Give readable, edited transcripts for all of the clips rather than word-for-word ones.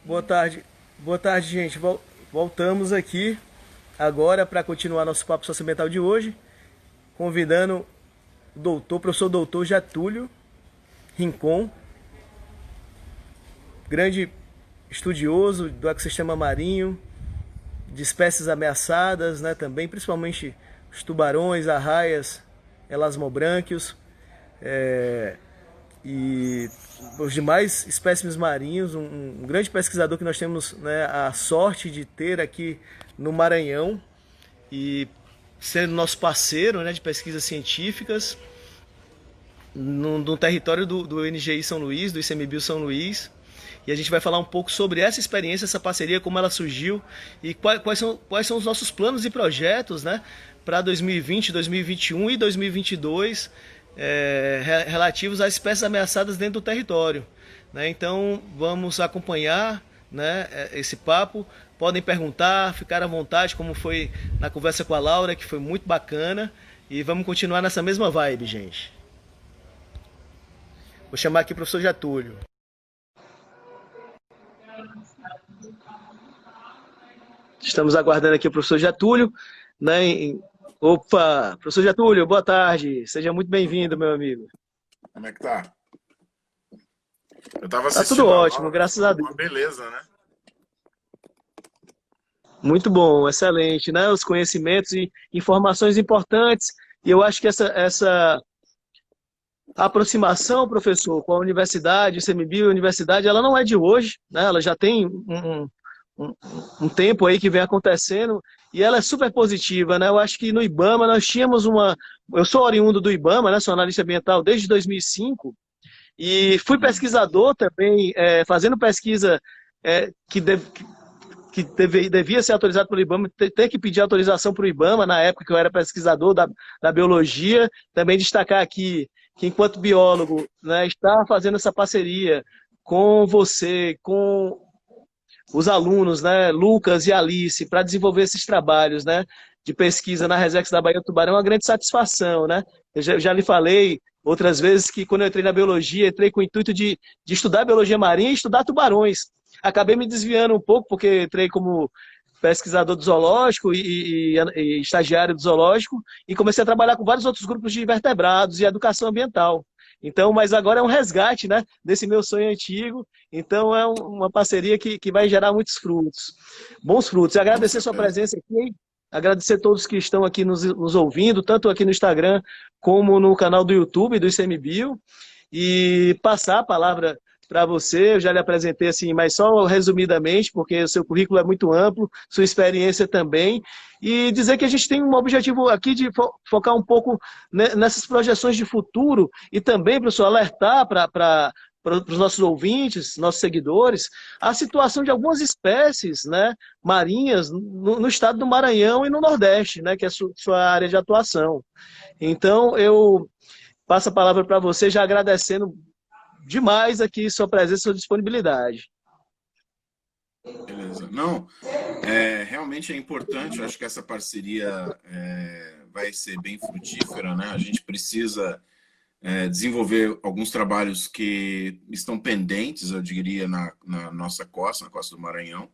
Boa tarde. Boa tarde, gente. Voltamos aqui agora para continuar nosso papo socioambiental de hoje, convidando professor doutor Getúlio Rincon, grande estudioso do ecossistema marinho, de espécies ameaçadas, né, também, principalmente os tubarões, arraias, elasmobrânquios, e os demais espécimes marinhos, um grande pesquisador que nós temos, né, a sorte de ter aqui no Maranhão e sendo nosso parceiro, né, de pesquisas científicas no território do NGI São Luís, do ICMBio São Luís. E a gente vai falar um pouco sobre essa experiência, essa parceria, como ela surgiu e quais são os nossos planos e projetos, né, para 2020, 2021 e 2022, relativos às espécies ameaçadas dentro do território. Né? Então vamos acompanhar, né, esse papo. Podem perguntar, ficar à vontade, como foi na conversa com a Laura, que foi muito bacana. E vamos continuar nessa mesma vibe, gente. Vou chamar aqui o professor Getúlio. Estamos aguardando aqui o professor Getúlio. Né? Opa, professor Getúlio, boa tarde. Seja muito bem-vindo, meu amigo. Como é que tá? Eu tava Tá tudo assistindo a ótimo, Laura, graças a Deus. uma beleza, né? Muito bom, excelente, né? Os conhecimentos e informações importantes. E eu acho que essa aproximação, professor, com a universidade, o ICMBio, a universidade, ela não é de hoje, né? Ela já tem um, um tempo aí que vem acontecendo e ela é super positiva, né? Eu acho que no IBAMA nós tínhamos uma... Eu sou oriundo do IBAMA, né? Sou analista ambiental desde 2005 e fui pesquisador também, fazendo pesquisa que devia ser autorizado pelo IBAMA, ter que pedir autorização para o IBAMA, na época que eu era pesquisador da biologia. Também destacar aqui que, enquanto biólogo, né, estar fazendo essa parceria com você, com os alunos, né, Lucas e Alice, para desenvolver esses trabalhos, né, de pesquisa na Resex da Baía do Tubarão, é uma grande satisfação, né? Eu já lhe falei outras vezes que, quando eu entrei na biologia, entrei com o intuito de estudar biologia marinha e estudar tubarões. Acabei me desviando um pouco, porque entrei como pesquisador do zoológico e estagiário do zoológico, e comecei a trabalhar com vários outros grupos de invertebrados e educação ambiental. Então, mas agora é um resgate, né, desse meu sonho antigo. Então é uma parceria que vai gerar muitos frutos, bons frutos. E Com agradecer sua certeza. presença aqui, agradecer a todos que estão aqui nos ouvindo, tanto aqui no Instagram como no canal do YouTube do ICMBio, e passar a palavra para você. Eu já lhe apresentei assim, mas só resumidamente, porque o seu currículo é muito amplo, sua experiência também, e dizer que a gente tem um objetivo aqui de focar um pouco nessas projeções de futuro e também, professor, alertar para os nossos ouvintes, nossos seguidores, a situação de algumas espécies, né, marinhas no estado do Maranhão e no Nordeste, né, que é a sua área de atuação. Então, eu passo a palavra para você, já agradecendo demais aqui sua presença e sua disponibilidade. Beleza. Não, realmente é importante. Eu acho que essa parceria vai ser bem frutífera, né? A gente precisa desenvolver alguns trabalhos que estão pendentes, eu diria, na nossa costa, na costa do Maranhão,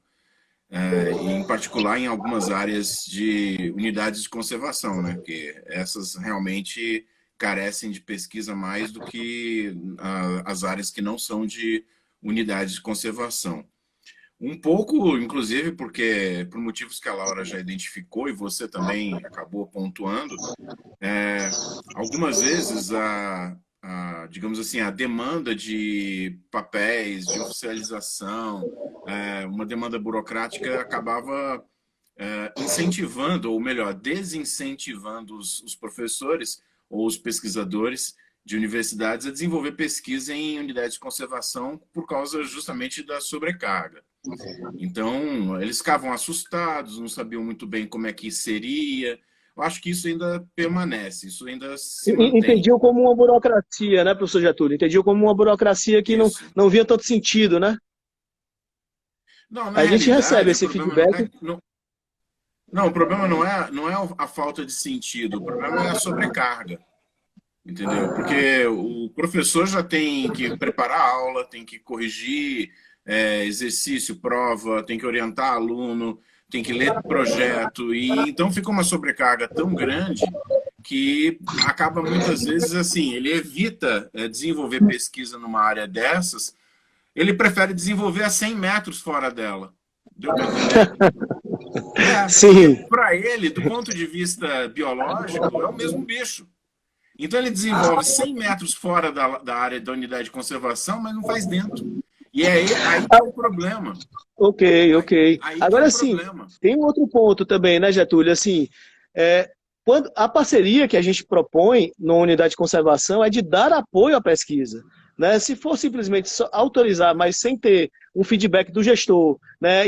e em particular em algumas áreas de unidades de conservação, né? Que essas realmente carecem de pesquisa mais do que as áreas que não são de unidades de conservação. Um pouco, inclusive, porque por motivos que a Laura já identificou e você também acabou pontuando, é, algumas vezes digamos assim, a demanda de papéis, de oficialização, uma demanda burocrática acabava incentivando, ou melhor, desincentivando os professores ou os pesquisadores de universidades a desenvolver pesquisa em unidades de conservação por causa justamente da sobrecarga. Então, eles ficavam assustados, não sabiam muito bem como é que seria. Eu acho que isso ainda permanece, isso ainda se mantém. Entendiam como uma burocracia, né, professor Getúlio? Entendiam como uma burocracia que Isso. não via todo sentido, né? Não, na A gente recebe realidade, o esse problema não feedback. é. Não, o problema não é a falta de sentido, o problema é a sobrecarga. Entendeu? Porque o professor já tem que preparar a aula, tem que corrigir, exercício, prova, tem que orientar aluno, tem que ler projeto, e então fica uma sobrecarga tão grande que acaba muitas vezes assim, ele evita desenvolver pesquisa numa área dessas, ele prefere desenvolver a 100 metros fora dela. Deu para entender? Porque Sim. para ele, do ponto de vista biológico, é o mesmo bicho. Então ele desenvolve 100 metros fora da área da unidade de conservação, mas não faz dentro. E aí que é o problema. Ok, ok. Aí que é Agora, o assim, problema. tem um outro ponto também, né, Getúlio? Assim, quando a parceria que a gente propõe na unidade de conservação é de dar apoio à pesquisa. Né? Se for simplesmente autorizar, mas sem ter um feedback do gestor, né,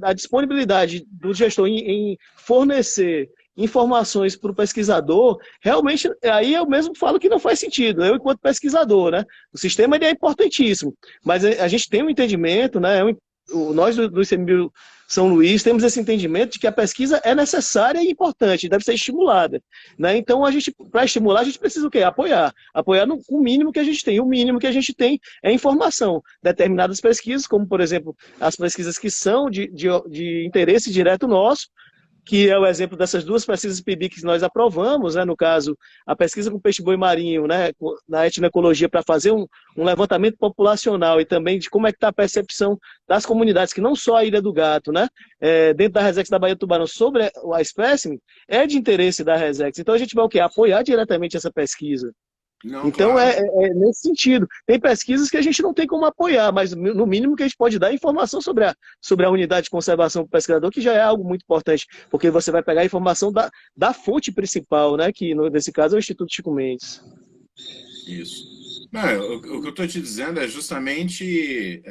a disponibilidade do gestor em fornecer informações para o pesquisador, realmente, aí eu mesmo falo que não faz sentido, eu enquanto pesquisador, né? O sistema ele é importantíssimo, mas a gente tem um entendimento, né? Nós do ICMBio São Luís temos esse entendimento de que a pesquisa é necessária e importante, deve ser estimulada. Né? Então, para estimular, a gente precisa o quê? Apoiar. Apoiar no mínimo que a gente tem. O mínimo que a gente tem é informação. Determinadas pesquisas, como, por exemplo, as pesquisas que são de interesse direto nosso, que é o exemplo dessas duas pesquisas PIBIC que nós aprovamos, né, no caso, a pesquisa com peixe-boi marinho, né, na etnoecologia, para fazer um levantamento populacional e também de como é que está a percepção das comunidades, que não só a Ilha do Gato, né, dentro da Resex da Baía do Tubarão, sobre a espécime, é de interesse da Resex. Então a gente vai o quê? Apoiar diretamente essa pesquisa. Não, Então, claro. é nesse sentido. Tem pesquisas que a gente não tem como apoiar, mas no mínimo que a gente pode dar é informação sobre a unidade de conservação para o pesquisador, que já é algo muito importante, porque você vai pegar a informação da fonte principal, né, que nesse caso é o Instituto Chico Mendes. Isso. Não, o que eu estou te dizendo é justamente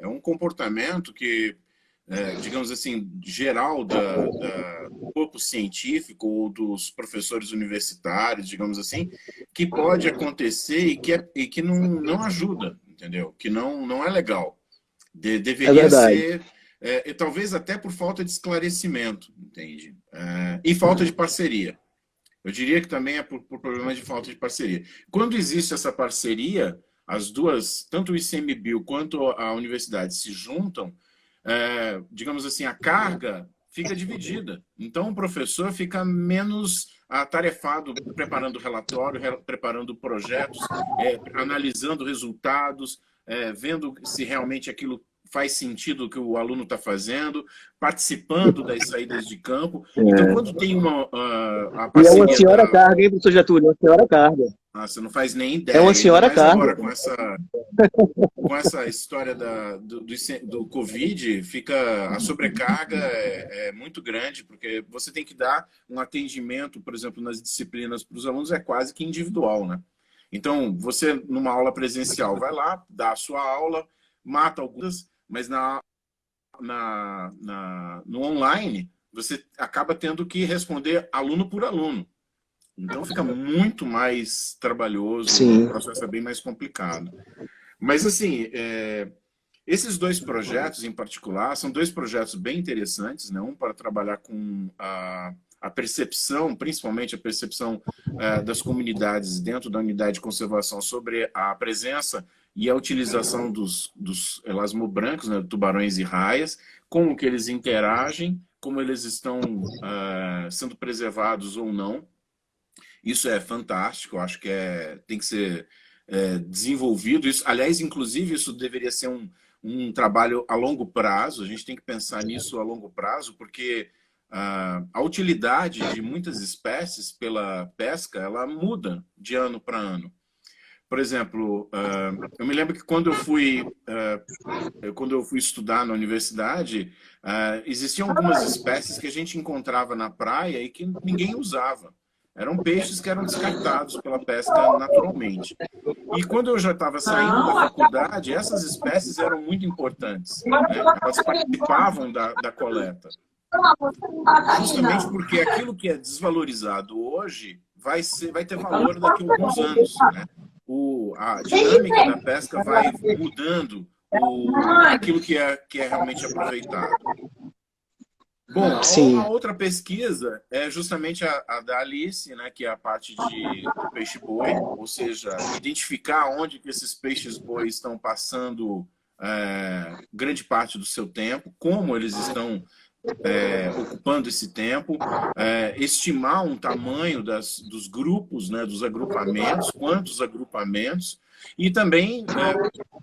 um comportamento que, digamos assim, geral do corpo científico ou dos professores universitários, digamos assim, que pode acontecer e que não ajuda, entendeu? Que não é legal. É Deveria verdade. ser, e talvez até por falta de esclarecimento, entende? E falta de parceria. Eu diria que também é por problema de falta de parceria. Quando existe essa parceria, as duas, tanto o ICMBio quanto a universidade se juntam, digamos assim, a carga fica dividida. Então, o professor fica menos atarefado preparando relatório, preparando projetos, analisando resultados, vendo se realmente aquilo faz sentido o que o aluno está fazendo, participando das saídas de campo. Então, quando tem a E é uma parceria senhora da... carga, hein, professor Getúlio? É uma senhora carga. Ah, você não faz nem É uma ideia, ainda senhora mais carga. agora com essa história do Covid, fica a sobrecarga é muito grande, porque você tem que dar um atendimento, por exemplo, nas disciplinas para os alunos, é quase que individual, né? Então, você, numa aula presencial, vai lá, dá a sua aula, mata algumas, mas no online, você acaba tendo que responder aluno por aluno. Então, fica muito mais trabalhoso, o Sim. processo é bem mais complicado. Mas, assim, esses dois projetos em particular são dois projetos bem interessantes, né? Um para trabalhar com a percepção, principalmente a percepção das comunidades dentro da unidade de conservação sobre a presença e a utilização dos elasmobrancos, né? Tubarões e raias, como que eles interagem, como eles estão sendo preservados ou não. Isso é fantástico, acho que tem que ser desenvolvido. Isso, aliás, inclusive, isso deveria ser um trabalho a longo prazo, a gente tem que pensar nisso a longo prazo, porque a utilidade de muitas espécies pela pesca, ela muda de ano para ano. Por exemplo, eu me lembro que quando eu fui estudar na universidade, existiam algumas espécies que a gente encontrava na praia e que ninguém usava. Eram peixes que eram descartados pela pesca naturalmente. E quando eu já estava saindo da faculdade, essas espécies eram muito importantes, né? Elas participavam da coleta. Justamente porque aquilo que é desvalorizado hoje vai ter valor daqui a alguns anos, né? A dinâmica da pesca vai mudando aquilo que é realmente aproveitado. Bom, Sim. a outra pesquisa é justamente a da Alice, né, que é a parte do peixe-boi, ou seja, identificar onde que esses peixes-boi estão passando grande parte do seu tempo, como eles estão ocupando esse tempo, estimar um tamanho dos grupos, né, dos agrupamentos, quantos agrupamentos, e também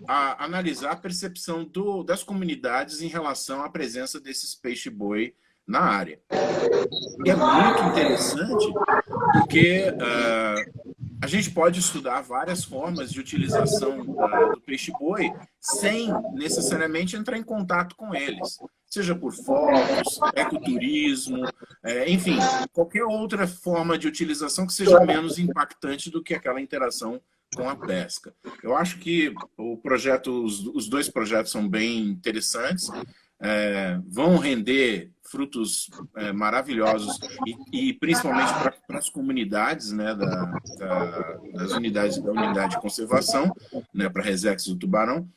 analisar a percepção das comunidades em relação à presença desses peixe-boi na área. E é muito interessante porque a gente pode estudar várias formas de utilização do peixe-boi sem necessariamente entrar em contato com eles. Seja por fotos, ecoturismo, enfim, qualquer outra forma de utilização que seja menos impactante do que aquela interação com a pesca. Eu acho que os dois projetos são bem interessantes, vão render frutos maravilhosos e principalmente para as comunidades, né, das unidades da unidade de conservação, né, para a Resex do Tubarão.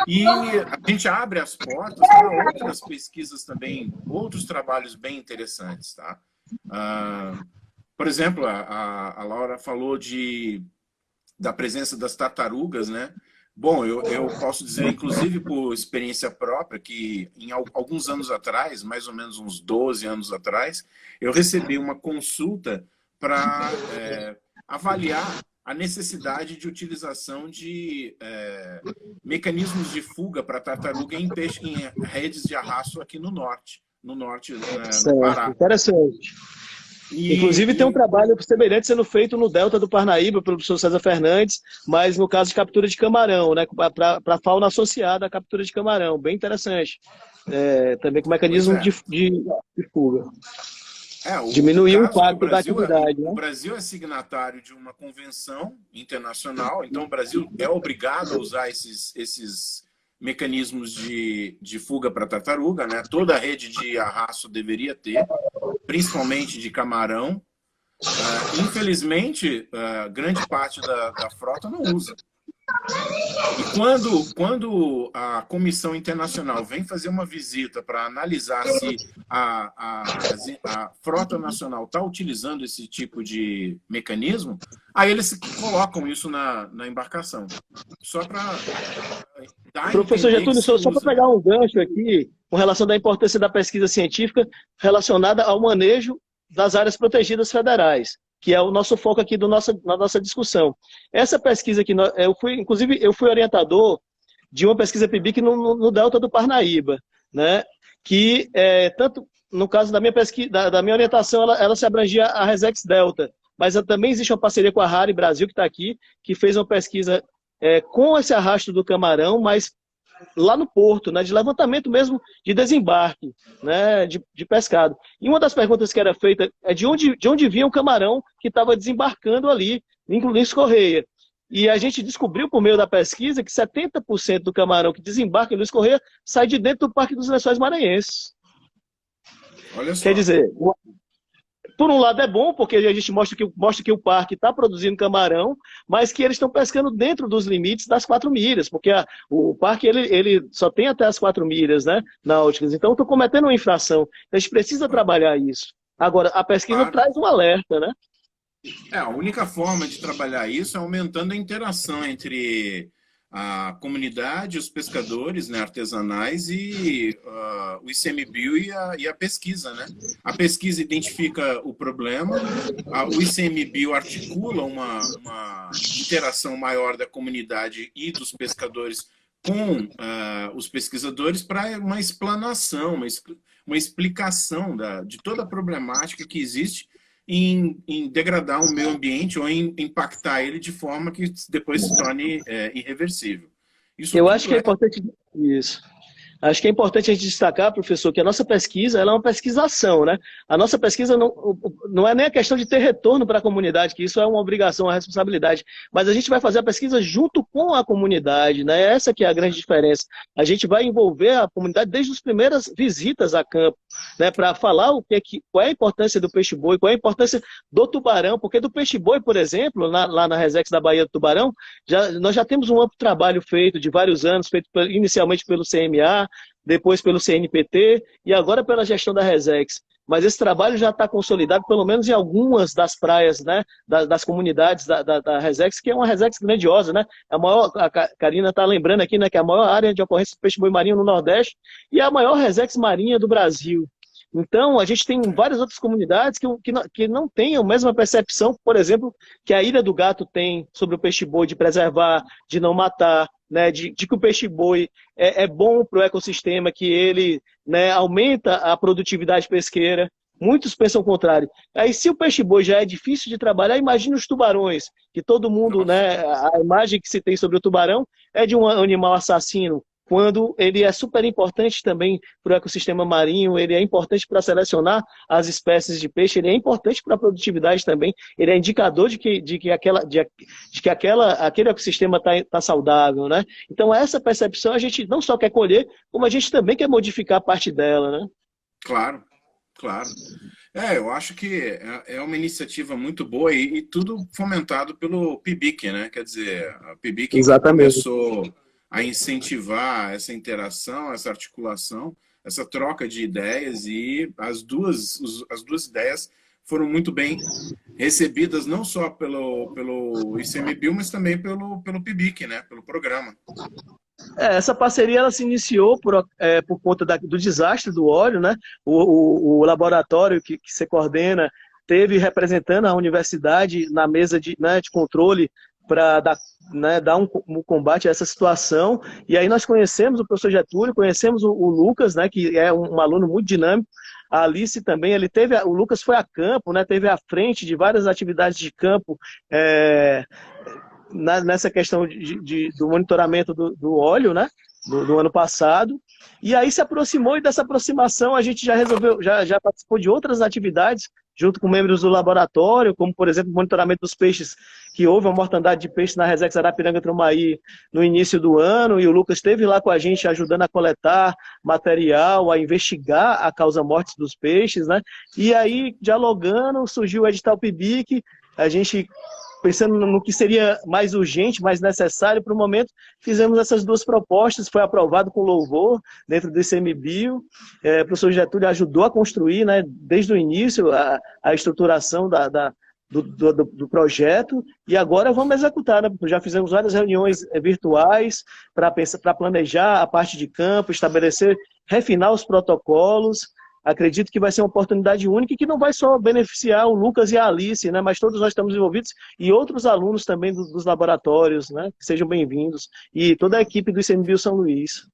E a gente abre as portas para outras pesquisas também, outros trabalhos bem interessantes, tá? Por exemplo, a Laura falou da presença das tartarugas, né? Bom, eu posso dizer, inclusive por experiência própria, que em alguns anos atrás, mais ou menos uns 12 anos atrás, eu recebi uma consulta para avaliar a necessidade de utilização de mecanismos de fuga para tartaruga em redes de arrasto aqui no norte do Pará. Interessante. Inclusive tem um trabalho semelhante sendo feito no Delta do Parnaíba pelo professor César Fernandes, mas no caso de captura de camarão, né, para fauna associada à captura de camarão. Bem interessante. Também com mecanismo de fuga. Diminuir o impacto da atividade. Né? O Brasil é signatário de uma convenção internacional, então o Brasil é obrigado a usar esses mecanismos de fuga para tartaruga, né? Toda a rede de arrasto deveria ter, principalmente de camarão. Infelizmente, grande parte da frota não usa. E quando a Comissão Internacional vem fazer uma visita para analisar se a frota nacional está utilizando esse tipo de mecanismo, aí eles colocam isso na embarcação. Só para dar Professor Getúlio, só para pegar um gancho aqui, com relação à importância da pesquisa científica relacionada ao manejo das áreas protegidas federais, que é o nosso foco aqui na nossa discussão. Essa pesquisa que inclusive eu fui orientador de uma pesquisa PIBIC no Delta do Parnaíba, né? Que tanto no caso da minha pesquisa, da minha orientação, ela se abrangia a Resex Delta, mas também existe uma parceria com a Rari Brasil que está aqui, que fez uma pesquisa com esse arrasto do camarão, mas lá no porto, né, de levantamento mesmo de desembarque, né, de pescado. E uma das perguntas que era feita é de onde vinha o camarão que estava desembarcando ali, em Luiz Correia. E a gente descobriu por meio da pesquisa que 70% do camarão que desembarca em Luiz Correia sai de dentro do Parque dos Lençóis Maranhenses. Olha só. Quer dizer, por um lado é bom, porque a gente mostra que o parque está produzindo camarão, mas que eles estão pescando dentro dos limites das 4 milhas, porque o parque ele só tem até as 4 milhas, né, náuticas. Então, estão cometendo uma infração. A gente precisa trabalhar isso. Agora, a pesquisa traz um alerta, né? A única forma de trabalhar isso é aumentando a interação entre a comunidade, os pescadores, né, artesanais e o ICMBio e a pesquisa, né? A pesquisa identifica o problema, o ICMBio articula uma interação maior da comunidade e dos pescadores com os pesquisadores para uma explanação, uma explicação de toda a problemática que existe em degradar o meio ambiente ou em impactar ele de forma que depois se torne irreversível. Eu acho que é importante isso. Acho que é importante a gente destacar, professor, que a nossa pesquisa ela é uma pesquisação, né? A nossa pesquisa não é nem a questão de ter retorno para a comunidade, que isso é uma obrigação, uma responsabilidade, mas a gente vai fazer a pesquisa junto com a comunidade, né? Essa que é a grande diferença. A gente vai envolver a comunidade desde as primeiras visitas a campo, né? Para falar qual é a importância do peixe-boi, qual é a importância do tubarão, porque do peixe-boi, por exemplo, lá na Resex da Baía do Tubarão, nós já temos um amplo trabalho feito de vários anos, feito inicialmente pelo CMA, depois pelo CNPT e agora pela gestão da Resex. mas esse trabalho já está consolidado, pelo menos em algumas das praias, né, das comunidades da Resex, que é uma Resex grandiosa, né? A maior, a Karina está lembrando aqui, né, que é a maior área de ocorrência de peixe-boi marinho no Nordeste e a maior Resex marinha do Brasil. Então, a gente tem várias outras comunidades que não têm a mesma percepção, por exemplo, que a Ilha do Gato tem sobre o peixe-boi, de preservar, de não matar, né, de que o peixe-boi é bom para o ecossistema, que ele, né, aumenta a produtividade pesqueira. Muitos pensam o contrário. Aí, se o peixe-boi já é difícil de trabalhar, imagine os tubarões, que todo mundo, Nossa. né, a imagem que se tem sobre o tubarão é de um animal assassino, quando ele é super importante também para o ecossistema marinho, ele é importante para selecionar as espécies de peixe, ele é importante para a produtividade também, ele é indicador aquele ecossistema está saudável, né? Então, essa percepção a gente não só quer colher, como a gente também quer modificar parte dela, né? Claro, claro. Eu acho que é uma iniciativa muito boa e tudo fomentado pelo PIBIC, né? Quer dizer, a PIBIC Exatamente. começou a incentivar essa interação, essa articulação, essa troca de ideias e as duas ideias foram muito bem recebidas não só pelo ICMBio, mas também pelo PIBIC, né? Pelo programa. Essa parceria ela se iniciou por conta do desastre do óleo, né? O laboratório que você coordena teve representando a universidade na mesa né, de controle para dar um combate a essa situação. E aí nós conhecemos o professor Getúlio, conhecemos o Lucas, né, que é um aluno muito dinâmico. A Alice também, o Lucas foi a campo, né, teve à frente de várias atividades de campo, nessa questão do monitoramento do óleo, né? Do ano passado. E aí se aproximou, e dessa aproximação a gente já resolveu, já participou de outras atividades, junto com membros do laboratório, como, por exemplo, o monitoramento dos peixes, que houve uma mortandade de peixe na Resex Arapiranga-Trumaí no início do ano, e o Lucas esteve lá com a gente ajudando a coletar material, a investigar a causa-morte dos peixes, né? E aí, dialogando, surgiu o edital PIBIC, a gente pensando no que seria mais urgente, mais necessário para o momento, fizemos essas duas propostas, foi aprovado com louvor dentro do ICMBio. O professor Getúlio ajudou a construir, né, desde o início, a estruturação do projeto, e agora vamos executar, né? Já fizemos várias reuniões virtuais para planejar a parte de campo, estabelecer, refinar os protocolos. Acredito que vai ser uma oportunidade única e que não vai só beneficiar o Lucas e a Alice, né, mas todos nós estamos envolvidos e outros alunos também dos laboratórios, né, que sejam bem-vindos, e toda a equipe do ICMBio São Luís.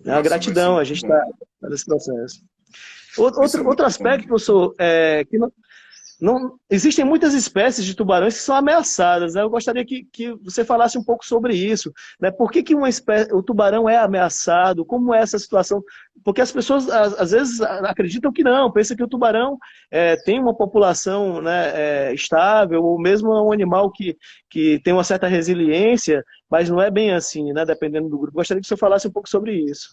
Nossa, gratidão, a gente está nesse processo. Outro aspecto, professor, que não, existem muitas espécies de tubarões que são ameaçadas, né? Eu gostaria que você falasse um pouco sobre isso, né? Por que o tubarão é ameaçado? Como é essa situação? Porque as pessoas, às vezes, acreditam que não, pensam que o tubarão tem uma população, né, estável, ou mesmo é um animal que tem uma certa resiliência, mas não é bem assim, né? Dependendo do grupo. Gostaria que você falasse um pouco sobre isso.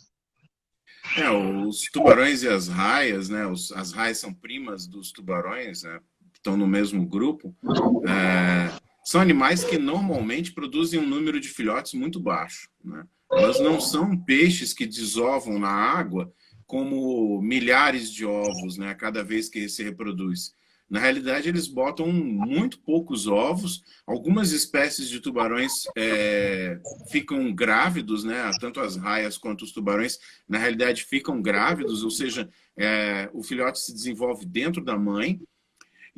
Os tubarões e as raias, né? As raias são primas dos tubarões, né? Estão no mesmo grupo, são animais que normalmente produzem um número de filhotes muito baixo, né? Elas não são peixes que desovam na água como milhares de ovos, né, cada vez que se reproduz. Na realidade, eles botam muito poucos ovos. Algumas espécies de tubarões ficam grávidos, né? Tanto as raias quanto os tubarões, na realidade, ficam grávidos, ou seja, o filhote se desenvolve dentro da mãe.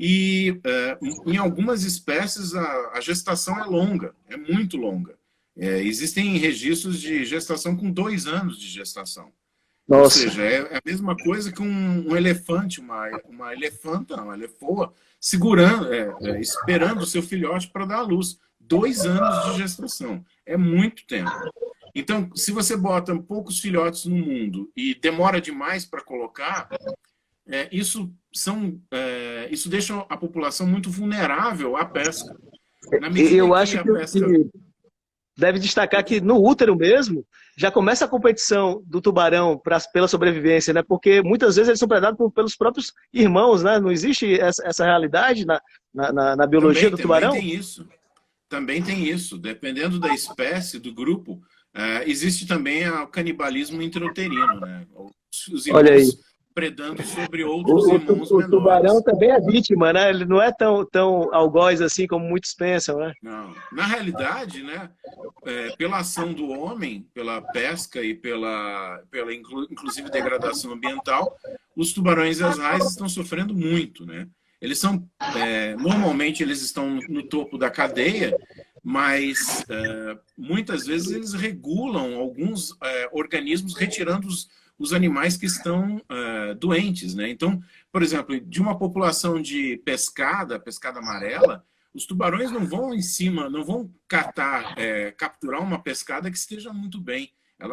E em algumas espécies a gestação é longa, é muito longa. Existem registros de gestação com 2 anos de gestação. Nossa. Ou seja, é a mesma coisa que um elefante, uma elefanta, uma elefoa, segurando, esperando o seu filhote para dar à luz. 2 anos de gestação. É muito tempo. Então, se você bota poucos filhotes no mundo e demora demais para colocar, isso deixa a população muito vulnerável à pesca. Eu acho que deve destacar que no útero mesmo já começa a competição do tubarão pela sobrevivência, né? Porque muitas vezes eles são predados pelos próprios irmãos, né? Não existe essa realidade na biologia do tubarão? Também tem isso. Dependendo da espécie, do grupo, existe também o canibalismo intrauterino, né? Os irmãos predando sobre outros irmãos O tubarão menores. também é vítima, né? Ele não é tão algoz assim como muitos pensam, né? Não. Na realidade, né, pela ação do homem, pela pesca e pela inclusive degradação ambiental, os tubarões e as raias estão sofrendo muito, né? Eles são, normalmente eles estão no topo da cadeia, mas muitas vezes eles regulam alguns organismos retirando os animais que estão doentes, né? Então, por exemplo, de uma população de pescada amarela, os tubarões não vão em cima, não vão capturar uma pescada que esteja muito bem.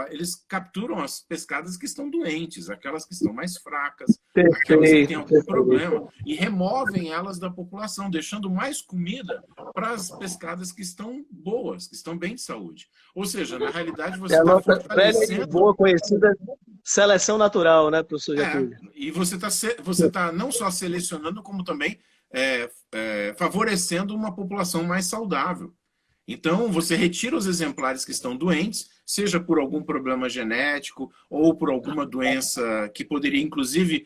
Eles capturam as pescadas que estão doentes, aquelas que estão mais fracas, aquelas que têm algum problema, e removem elas da população, deixando mais comida para as pescadas que estão boas, que estão bem de saúde. Ou seja, na realidade, você está fortalecendo... Velha e boa, conhecida seleção natural, né, professor Getúlio? E você tá não só selecionando, como também favorecendo uma população mais saudável. Então, você retira os exemplares que estão doentes, seja por algum problema genético ou por alguma doença que poderia, inclusive,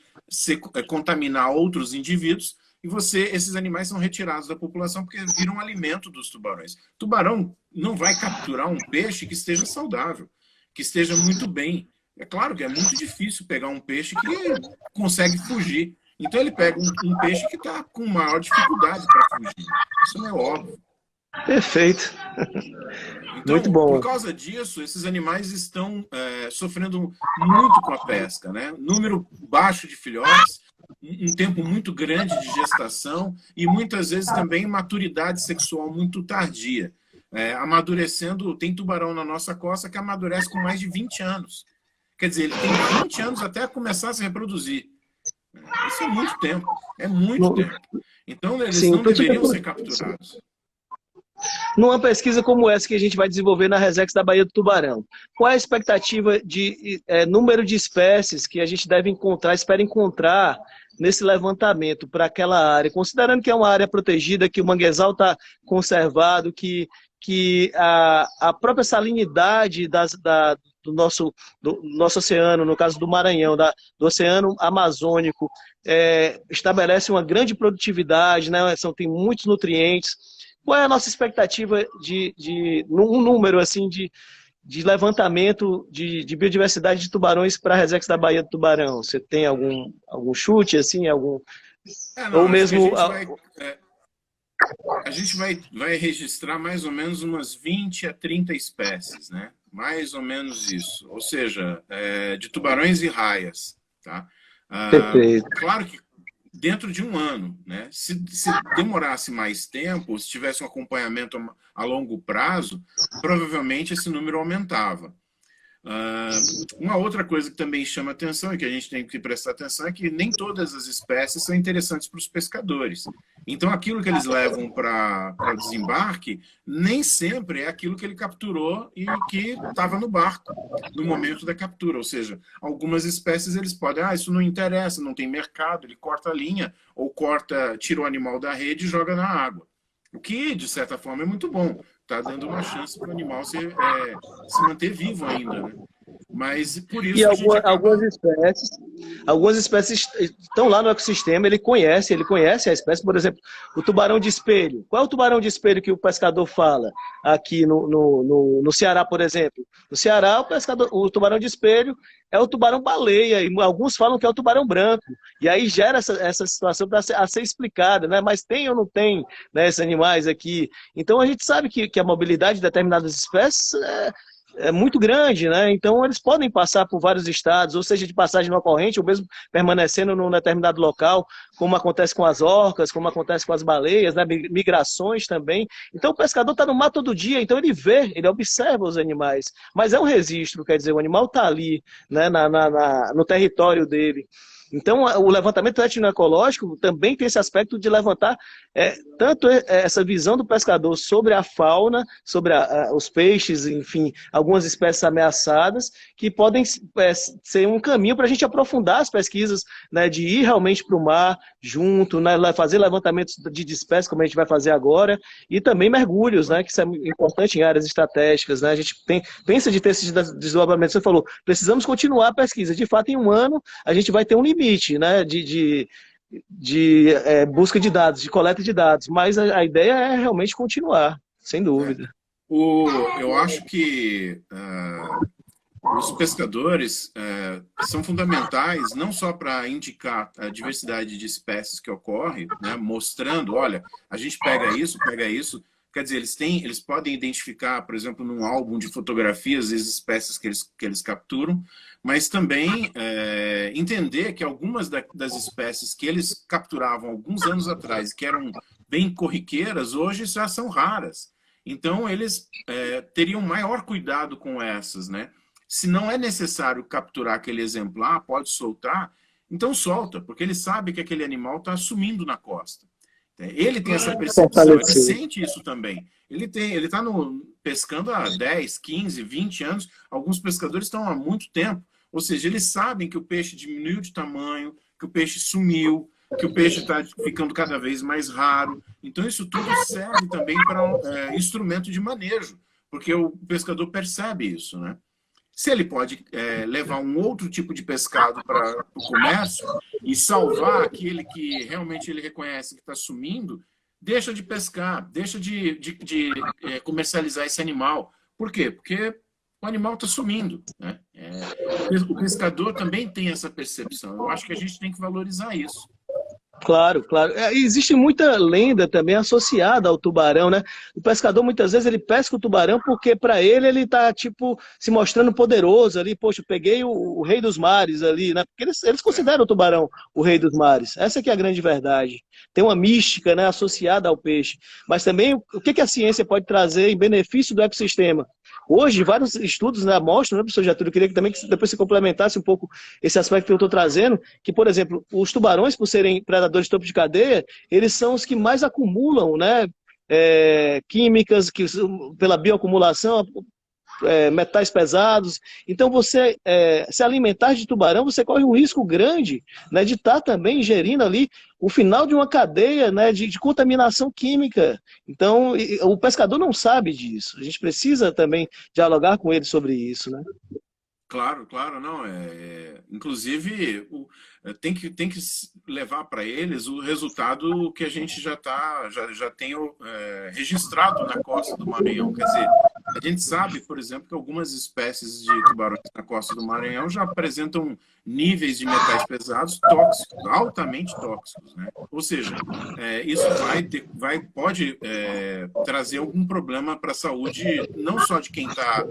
contaminar outros indivíduos, e esses animais são retirados da população porque viram alimento dos tubarões. Tubarão não vai capturar um peixe que esteja saudável, que esteja muito bem. É claro que é muito difícil pegar um peixe que consegue fugir. Então, ele pega um peixe que está com maior dificuldade para fugir. Isso não é óbvio. Perfeito. Então, muito bom. Por causa disso, esses animais estão sofrendo muito com a pesca, né? Número baixo de filhotes, um tempo muito grande de gestação e muitas vezes também maturidade sexual muito tardia. Amadurecendo, tem tubarão na nossa costa que amadurece com mais de 20 anos. Quer dizer, ele tem 20 anos até começar a se reproduzir. Isso é muito tempo. É muito tempo. Então, eles não deveriam ser capturados. Numa pesquisa como essa que a gente vai desenvolver na Resex da Baía do Tubarão, qual é a expectativa de número de espécies que a gente deve encontrar, espera encontrar nesse levantamento para aquela área, considerando que é uma área protegida, que o manguezal está conservado, que a própria salinidade do nosso oceano, no caso do Maranhão, do Oceano Amazônico, estabelece uma grande produtividade, né? Tem muitos nutrientes. Qual é a nossa expectativa um número assim de levantamento de biodiversidade de tubarões para a Resex da Baía do Tubarão? Você tem algum chute assim, ou mesmo a gente vai registrar mais ou menos umas 20 a 30 espécies, né? Mais ou menos isso. Ou seja, de tubarões e raias, tá? Perfeito. Claro que dentro de um ano, né? Se demorasse mais tempo, se tivesse um acompanhamento a longo prazo, provavelmente esse número aumentava. Uma outra coisa que também chama atenção e que a gente tem que prestar atenção é que nem todas as espécies são interessantes para os pescadores. Então, aquilo que eles levam para desembarque nem sempre é aquilo que ele capturou e que estava no barco no momento da captura. Ou seja, algumas espécies eles podem, isso não interessa, não tem mercado, ele corta a linha ou tira o animal da rede e joga na água. O que, de certa forma, é muito bom. Está dando uma chance para o animal se manter vivo ainda, né? Mas por isso algumas espécies estão lá no ecossistema, ele conhece a espécie, por exemplo, o tubarão de espelho. Qual é o tubarão de espelho que o pescador fala aqui no Ceará, por exemplo? No Ceará, o tubarão de espelho é o tubarão-baleia, e alguns falam que é o tubarão branco. E aí gera essa situação a ser explicada, né? Mas tem ou não tem, né, esses animais aqui? Então a gente sabe que a mobilidade de determinadas espécies é muito grande, né? Então eles podem passar por vários estados, ou seja, de passagem no corrente, ou mesmo permanecendo num determinado local, como acontece com as orcas, como acontece com as baleias, né? Migrações também. Então o pescador está no mar todo dia, então ele observa os animais, mas é um registro, quer dizer, o animal está ali, né? No território dele. Então, o levantamento etnoecológico também tem esse aspecto de levantar tanto essa visão do pescador sobre a fauna, sobre os peixes, enfim, algumas espécies ameaçadas, que podem ser um caminho para a gente aprofundar as pesquisas, né, de ir realmente para o mar junto, né, fazer levantamentos de espécies, como a gente vai fazer agora, e também mergulhos, né, que isso é importante em áreas estratégicas. Né, a gente pensa de ter esses desdobramentos. Você falou, precisamos continuar a pesquisa. De fato, em um ano, a gente vai ter um limite limite, né, de busca de dados, de coleta de dados, mas a ideia é realmente continuar, sem É. dúvida. Eu acho que os pescadores são fundamentais não só para indicar a diversidade de espécies que ocorre, né, mostrando, olha, a gente pega isso. Quer dizer, eles podem identificar, por exemplo, num álbum de fotografias as espécies que eles capturam, mas também entender que algumas das espécies que eles capturavam alguns anos atrás, que eram bem corriqueiras, hoje já são raras. Então, eles teriam maior cuidado com essas, né? Se não é necessário capturar aquele exemplar, pode soltar, então solta, porque ele sabe que aquele animal está sumindo na costa. Ele tem essa percepção, ele sente isso também. Ele está pescando há 10, 15, 20 anos, alguns pescadores estão há muito tempo, ou seja, eles sabem que o peixe diminuiu de tamanho, que o peixe sumiu, que o peixe está ficando cada vez mais raro. Então isso tudo serve também para instrumento de manejo, porque o pescador percebe isso, né? Se ele pode levar um outro tipo de pescado para o comércio e salvar aquele que realmente ele reconhece que está sumindo, deixa de pescar, deixa de comercializar esse animal. Por quê? Porque o animal está sumindo, né? O pescador também tem essa percepção. Eu acho que a gente tem que valorizar isso. Claro, claro. Existe muita lenda também associada ao tubarão, né? O pescador muitas vezes ele pesca o tubarão porque para ele tá tipo se mostrando poderoso ali. Poxa, eu peguei o rei dos mares ali, né? Porque eles consideram o tubarão o rei dos mares. Essa que é a grande verdade. Tem uma mística, né, associada ao peixe. Mas também o que a ciência pode trazer em benefício do ecossistema? Hoje, vários estudos, né, mostram, né, professor Getúlio, eu queria que também que depois você complementasse um pouco esse aspecto que eu estou trazendo, que, por exemplo, os tubarões, por serem predadores de topo de cadeia, eles são os que mais acumulam, né, químicas, pela bioacumulação, metais pesados. Então, você se alimentar de tubarão, você corre um risco grande, né, de estar também ingerindo ali o final de uma cadeia, né, de contaminação química. Então, o pescador não sabe disso. A gente precisa também dialogar com ele sobre isso, né? Claro, claro, não. Inclusive, tem que levar para eles o resultado que a gente já tem registrado na costa do Maranhão. Quer dizer, a gente sabe, por exemplo, que algumas espécies de tubarões na costa do Maranhão já apresentam níveis de metais pesados tóxicos, altamente tóxicos, né? Ou seja, isso pode trazer algum problema para a saúde, não só de quem está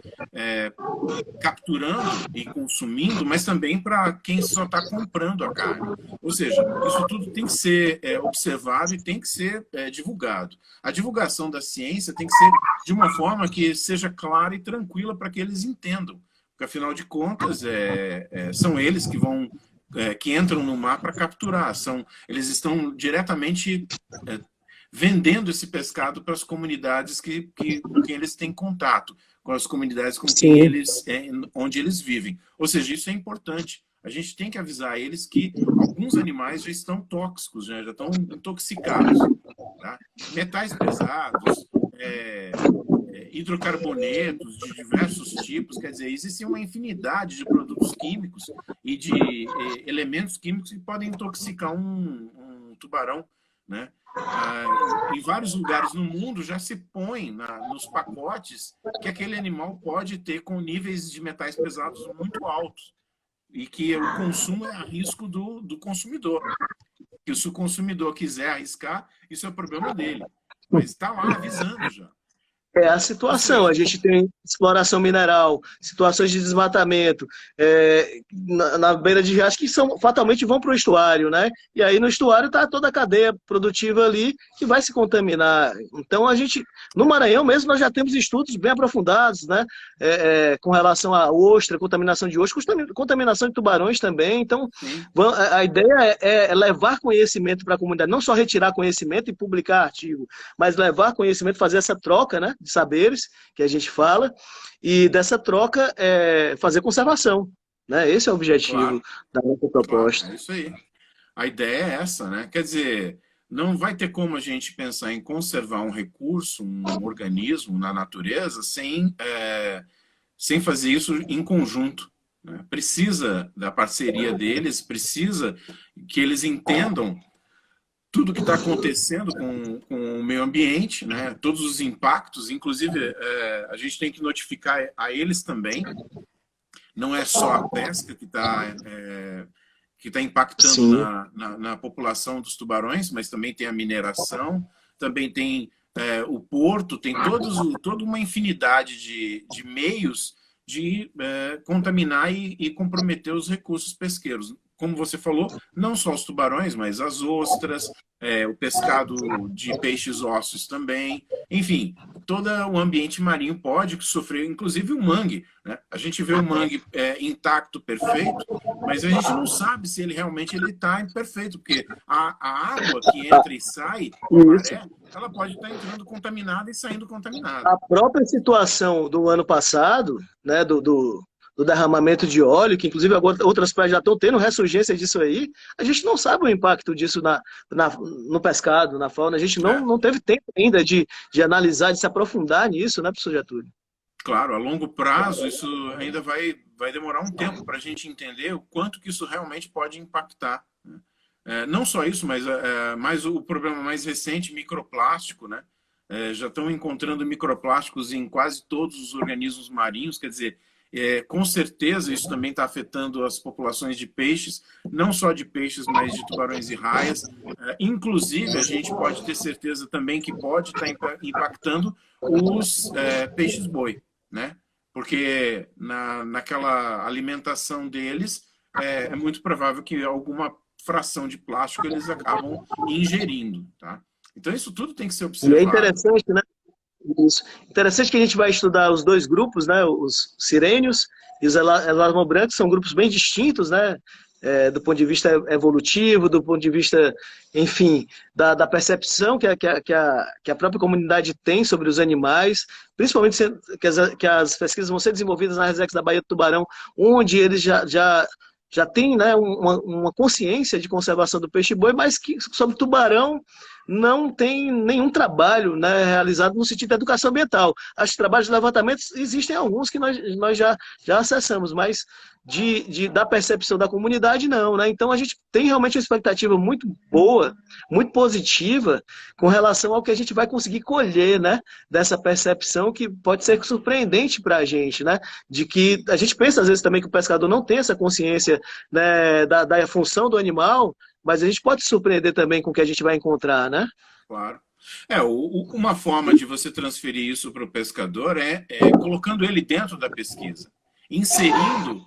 capturando e consumindo, mas também para quem só está comprando a carne. Ou seja, isso tudo tem que ser observado e tem que ser divulgado. A divulgação da ciência tem que ser de uma forma que seja clara e tranquila para que eles entendam. Porque, afinal de contas, são eles que entram no mar para capturar. Eles estão diretamente vendendo esse pescado para as comunidades com quem eles têm contato, com as comunidades com quem onde eles vivem. Ou seja, isso é importante. A gente tem que avisar eles que alguns animais já estão tóxicos, já estão intoxicados. Tá? Metais pesados, hidrocarbonetos de diversos tipos, quer dizer, existe uma infinidade de produtos químicos e de elementos químicos que podem intoxicar um tubarão, né? Em vários lugares no mundo já se põe nos pacotes que aquele animal pode ter com níveis de metais pesados muito altos e que o consumo é a risco do consumidor. Que se o consumidor quiser arriscar, isso é o problema dele. Mas está lá avisando já. É a situação, a gente tem exploração mineral, situações de desmatamento, na beira de riachos que fatalmente vão para o estuário, né? E aí no estuário está toda a cadeia produtiva ali que vai se contaminar. Então no Maranhão mesmo nós já temos estudos bem aprofundados, né? Com relação à ostra, contaminação de ostra, contaminação de tubarões também. Então a ideia é levar conhecimento para a comunidade, não só retirar conhecimento e publicar artigo, mas levar conhecimento, fazer essa troca, né? De saberes, que a gente fala, e dessa troca fazer conservação. Né? Esse é o objetivo da nossa proposta. Claro, é isso aí. A ideia é essa, né? Quer dizer, não vai ter como a gente pensar em conservar um recurso, um organismo na natureza, sem fazer isso em conjunto. né? Precisa da parceria deles, precisa que eles entendam tudo que está acontecendo com o meio ambiente, né? Todos os impactos, inclusive a gente tem que notificar a eles também. Não é só a pesca que está impactando na população dos tubarões, mas também tem a mineração, também tem o porto, tem toda uma infinidade de meios de contaminar e comprometer os recursos pesqueiros. Como você falou, não só os tubarões, mas as ostras, o pescado de peixes ossos também. Enfim, todo o ambiente marinho pode sofrer, inclusive o mangue, né? A gente vê o mangue intacto, perfeito, mas a gente não sabe se ele realmente está imperfeito, porque a água que entra e sai com a maré, ela pode estar entrando contaminada e saindo contaminada. A própria situação do ano passado, né, do derramamento de óleo, que inclusive agora outras praias já estão tendo ressurgência disso aí, a gente não sabe o impacto disso no pescado, na fauna. A gente não teve tempo ainda de analisar, de se aprofundar nisso, né, professor Getúlio? Claro, a longo prazo isso ainda vai demorar um tempo para a gente entender o quanto que isso realmente pode impactar, né? Não só isso, mas o problema mais recente, microplástico, né? Já estão encontrando microplásticos em quase todos os organismos marinhos, quer dizer, com certeza isso também está afetando as populações de peixes, não só de peixes, mas de tubarões e raias. Inclusive, a gente pode ter certeza também que pode estar impactando os peixes-boi, né? Porque naquela alimentação deles é muito provável que alguma fração de plástico eles acabam ingerindo, tá? Então isso tudo tem que ser observado. E é interessante, né? Isso. Interessante que a gente vai estudar os dois grupos, né? Os sirênios e os elasmobrancos, são grupos bem distintos, né? Do ponto de vista evolutivo, do ponto de vista, enfim, da percepção que a própria comunidade tem sobre os animais, principalmente que as pesquisas vão ser desenvolvidas na Resex da Baía do Tubarão, onde eles já têm, né, uma consciência de conservação do peixe-boi, mas que sobre tubarão não tem nenhum trabalho, né, realizado no sentido da educação ambiental. Os trabalhos de levantamento existem alguns que nós já acessamos, mas da percepção da comunidade, não, né? Então a gente tem realmente uma expectativa muito boa, muito positiva, com relação ao que a gente vai conseguir colher, né, dessa percepção que pode ser surpreendente para a gente, né? De que a gente pensa às vezes também que o pescador não tem essa consciência, né, da função do animal, mas a gente pode se surpreender também com o que a gente vai encontrar, né? Claro. Uma forma de você transferir isso para o pescador é colocando ele dentro da pesquisa, inserindo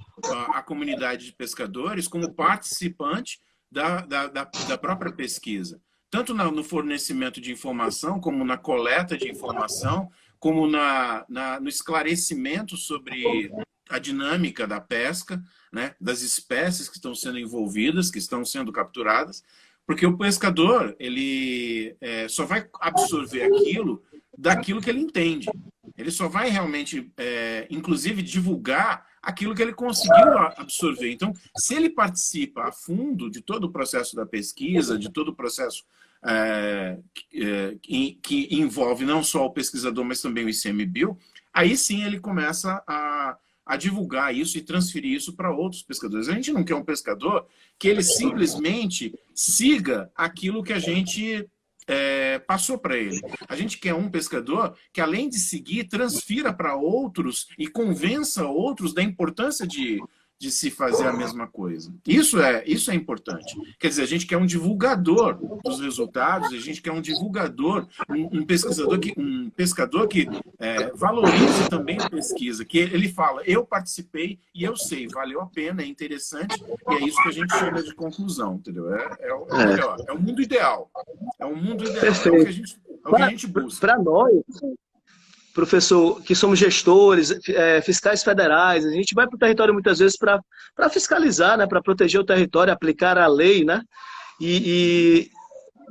a comunidade de pescadores como participante da própria pesquisa, tanto no fornecimento de informação, como na coleta de informação, como no esclarecimento sobre a dinâmica da pesca, né, das espécies que estão sendo envolvidas, que estão sendo capturadas, porque o pescador ele só vai absorver daquilo que ele entende. Ele só vai realmente, inclusive, divulgar aquilo que ele conseguiu absorver. Então, se ele participa a fundo de todo o processo da pesquisa, de todo o processo que envolve não só o pesquisador, mas também o ICMBio, aí sim ele começa a divulgar isso e transferir isso para outros pescadores. A gente não quer um pescador que ele simplesmente siga aquilo que a gente passou para ele. A gente quer um pescador que, além de seguir, transfira para outros e convença outros da importância de se fazer a mesma coisa. Isso é importante. Quer dizer, a gente quer um divulgador dos resultados, a gente quer um divulgador, um pescador que valorize também a pesquisa, que ele fala, eu participei e eu sei, valeu a pena, é interessante, e é isso que a gente chega de conclusão, entendeu? É o melhor, é o mundo ideal. É o mundo ideal, perfeito. É o que a gente busca. Para nós, professor, que somos gestores, fiscais federais, a gente vai para o território muitas vezes para fiscalizar, né, para proteger o território, aplicar a lei, né? E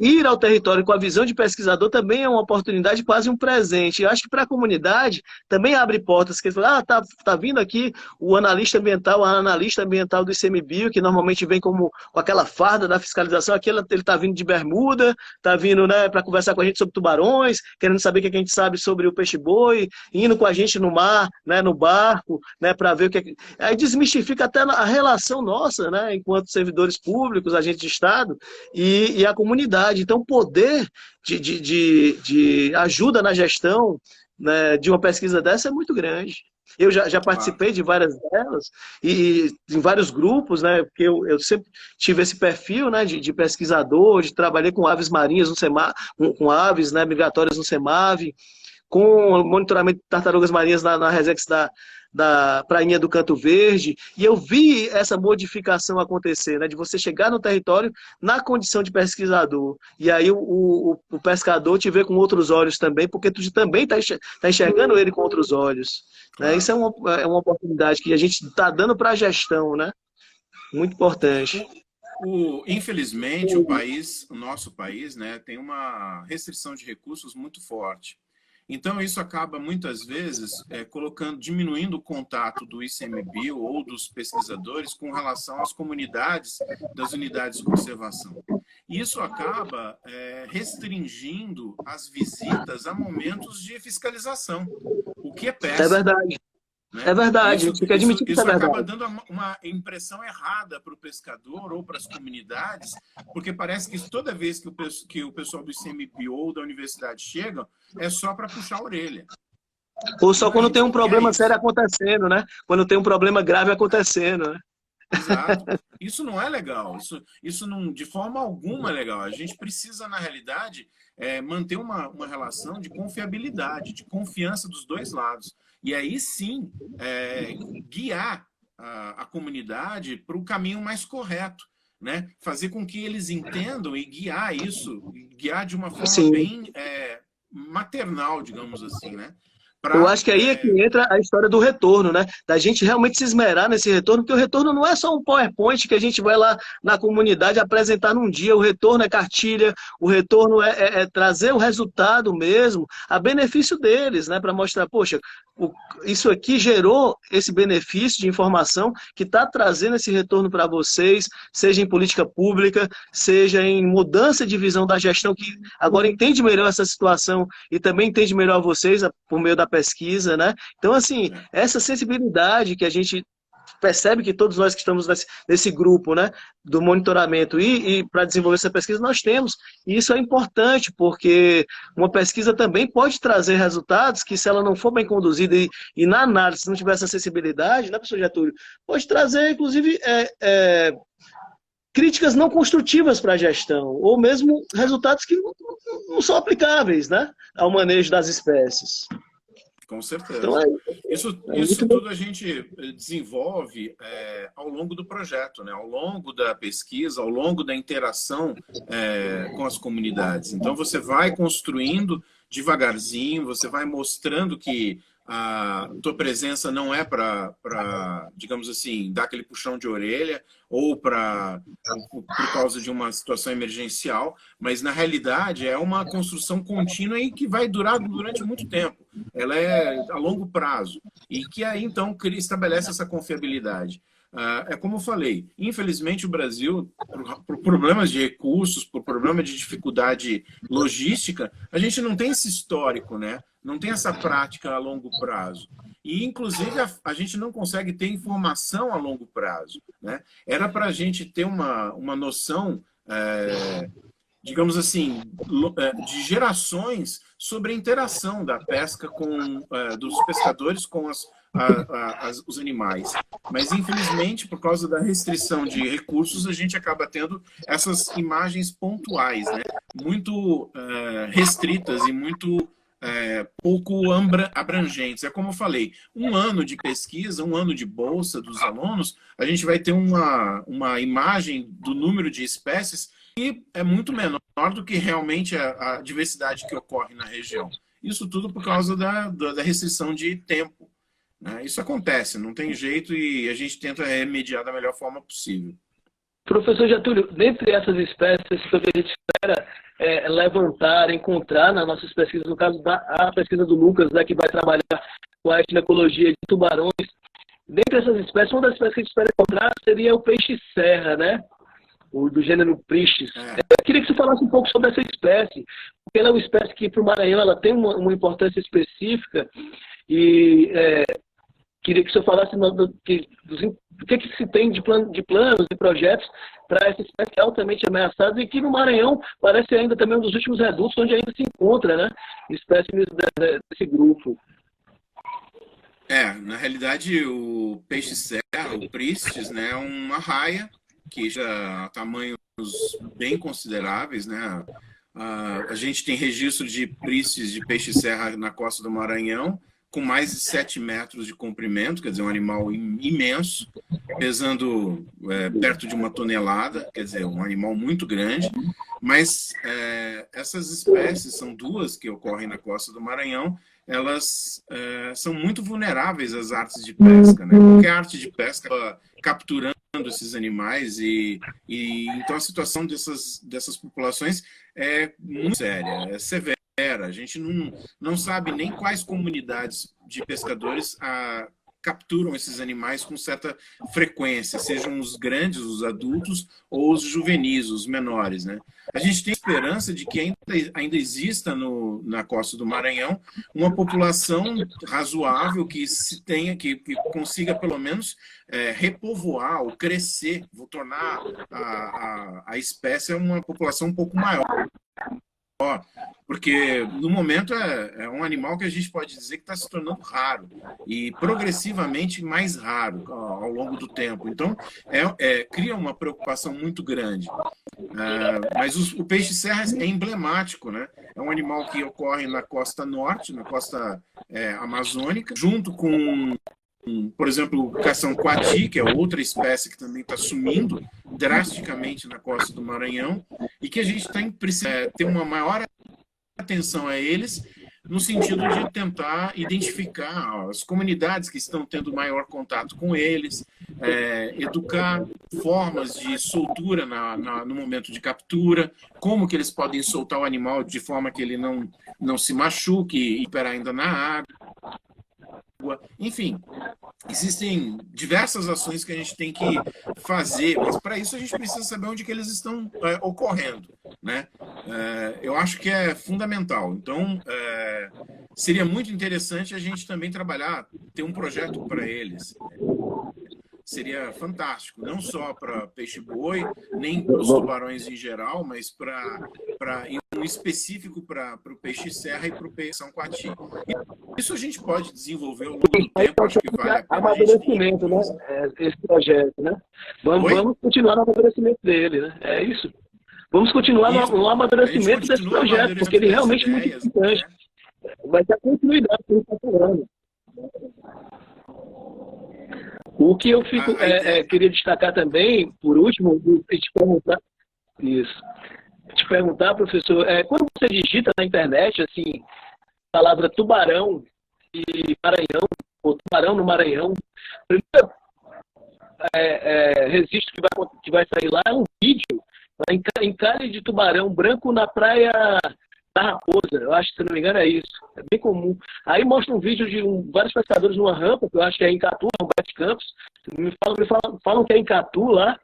ir ao território com a visão de pesquisador também é uma oportunidade, quase um presente. Eu acho que para a comunidade também abre portas, que fala, tá vindo aqui o analista ambiental, a analista ambiental do ICMBio, que normalmente vem com aquela farda da fiscalização, aqui ele está vindo de bermuda, está vindo, né, para conversar com a gente sobre tubarões, querendo saber o que a gente sabe sobre o peixe-boi, indo com a gente no mar, né, no barco, né, para ver o que é. Aí desmistifica até a relação nossa, né, enquanto servidores públicos, agentes de Estado, e a comunidade. Então, o poder de ajuda na gestão, né, de uma pesquisa dessa é muito grande. Eu já participei de várias delas, e em vários grupos, né, porque eu sempre tive esse perfil, né, de pesquisador, trabalhei com aves marinhas no CEMAV, com aves, né, migratórias no CEMAV, com monitoramento de tartarugas marinhas na Resex da Prainha do Canto Verde, e eu vi essa modificação acontecer, né, de você chegar no território na condição de pesquisador, e aí o pescador te vê com outros olhos também, porque tu também está enxergando ele com outros olhos. Né? Isso é uma oportunidade que a gente está dando para a gestão, né? Muito importante. Infelizmente, o nosso país, né, tem uma restrição de recursos muito forte. Então, isso acaba, muitas vezes, diminuindo o contato do ICMBio ou dos pesquisadores com relação às comunidades das unidades de conservação. Isso acaba restringindo as visitas a momentos de fiscalização, o que é péssimo. É verdade. Né? É verdade, isso acaba dando uma impressão errada para o pescador ou para as comunidades, porque parece que toda vez que o pessoal do ICMBio ou da universidade chegam, é só para puxar a orelha. Ou só quando tem um problema sério acontecendo, né? Quando tem um problema grave acontecendo, né? Exato. Isso não é legal. Isso não, de forma alguma é legal. A gente precisa, na realidade, manter uma relação de confiabilidade, de confiança dos dois lados. E aí sim, guiar a comunidade para o caminho mais correto, né? Fazer com que eles entendam e guiar guiar de uma forma bem maternal, digamos assim, né? Eu acho que aí é que entra a história do retorno, né? Da gente realmente se esmerar nesse retorno, porque o retorno não é só um PowerPoint que a gente vai lá na comunidade apresentar num dia. O retorno é cartilha, o retorno é trazer o resultado mesmo, a benefício deles, né? Para mostrar, poxa, isso aqui gerou esse benefício de informação que está trazendo esse retorno para vocês, seja em política pública, seja em mudança de visão da gestão, que agora entende melhor essa situação e também entende melhor vocês por meio da pesquisa, né? Então, assim, essa sensibilidade que a gente percebe que todos nós que estamos nesse grupo, né, do monitoramento e para desenvolver essa pesquisa, nós temos. E isso é importante, porque uma pesquisa também pode trazer resultados que, se ela não for bem conduzida e na análise, se não tiver essa sensibilidade, né, professor Getúlio, pode trazer, inclusive, críticas não construtivas para a gestão, ou mesmo resultados que não são aplicáveis, né, ao manejo das espécies. Com certeza. Então, isso tudo a gente desenvolve ao longo do projeto, né? Ao longo da pesquisa, ao longo da interação com as comunidades. Então, você vai construindo devagarzinho, você vai mostrando que a tua presença não é para, digamos assim, dar aquele puxão de orelha ou por causa de uma situação emergencial, mas na realidade é uma construção contínua e que vai durar durante muito tempo. Ela é a longo prazo e que aí então estabelece essa confiabilidade. É como eu falei, infelizmente o Brasil, por problemas de recursos, por problema de dificuldade logística, a gente não tem esse histórico, né? Não tem essa prática a longo prazo. E, inclusive, a gente não consegue ter informação a longo prazo, né? Era para a gente ter uma noção, digamos assim, de gerações sobre a interação da pesca dos pescadores com os animais. Mas, infelizmente, por causa da restrição de recursos, a gente acaba tendo essas imagens pontuais, né? Muito restritas e muito pouco abrangentes. É como eu falei, um ano de pesquisa, um ano de bolsa dos alunos, a gente vai ter uma imagem do número de espécies que é muito menor do que realmente a diversidade que ocorre na região. Isso tudo por causa da restrição de tempo. Né? Isso acontece, não tem jeito e a gente tenta remediar da melhor forma possível. Professor Getúlio, dentre essas espécies que a gente espera levantar, encontrar nas nossas pesquisas, no caso a pesquisa do Lucas, né, que vai trabalhar com a etnecologia de tubarões, dentre essas espécies, uma das espécies que a gente espera encontrar seria o peixe-serra, né? O do gênero Pristis. Eu queria que você falasse um pouco sobre essa espécie, porque ela é uma espécie que para o Maranhão ela tem uma importância específica e queria que o senhor falasse do que se tem de planos e projetos para essa espécie altamente ameaçada e que no Maranhão parece ainda também um dos últimos redutos onde ainda se encontra, né, espécies desse grupo. Na realidade, o peixe-serra, o Pristis, né, é uma raia que já tamanhos bem consideráveis, né? A gente tem registro de Pristis de peixe-serra na costa do Maranhão, com mais de 7 metros de comprimento, quer dizer, um animal imenso, pesando perto de 1 tonelada, quer dizer, um animal muito grande. Mas essas espécies, são duas que ocorrem na costa do Maranhão, elas são muito vulneráveis às artes de pesca, né? Qualquer arte de pesca capturando esses animais então a situação dessas populações é muito séria, é severa. A gente não sabe nem quais comunidades de pescadores capturam esses animais com certa frequência, sejam os grandes, os adultos, ou os juvenis, os menores, né? A gente tem esperança de que ainda exista na costa do Maranhão uma população razoável que que consiga pelo menos repovoar ou crescer, vou tornar a espécie uma população um pouco maior. Porque no momento é um animal que a gente pode dizer que está se tornando raro e progressivamente mais raro ao longo do tempo. Então, cria uma preocupação muito grande. Mas o peixe-serra é emblemático, né? É um animal que ocorre na costa norte, na costa amazônica, junto com, por exemplo, o cação-coati, que é outra espécie que também está sumindo drasticamente na costa do Maranhão, e que a gente precisa ter uma maior atenção a eles, no sentido de tentar identificar as comunidades que estão tendo maior contato com eles, educar formas de soltura no momento de captura, como que eles podem soltar o animal de forma que ele não se machuque e operar ainda na água. Enfim, existem diversas ações que a gente tem que fazer, mas para isso a gente precisa saber onde que eles estão ocorrendo, né? Eu acho que é fundamental. Então, seria muito interessante a gente também ter um projeto para eles. Seria fantástico, não só para peixe-boi, nem para os tubarões em geral, mas em um específico para o peixe-serra e para o peixe-coati. Isso a gente pode desenvolver ao longo do tempo, acho que vale a pena. Amadurecimento, né? Esse projeto, né? Vamos continuar no amadurecimento dele, né? É isso. Vamos continuar no amadurecimento desse projeto, porque ele realmente é muito importante. Né? Vai ter a continuidade que ele está falando. O que eu queria destacar também, por último, te perguntar, professor, quando você digita na internet, assim, a palavra tubarão e Maranhão, ou tubarão no Maranhão, o primeiro registro que vai sair lá é um vídeo, encalhe de tubarão branco na praia da Raposa, eu acho que, se não me engano, é isso. É bem comum. Aí mostra um vídeo de vários pescadores numa rampa, que eu acho que é em Catu, Humberto Campos. Me falam que é em Catu lá.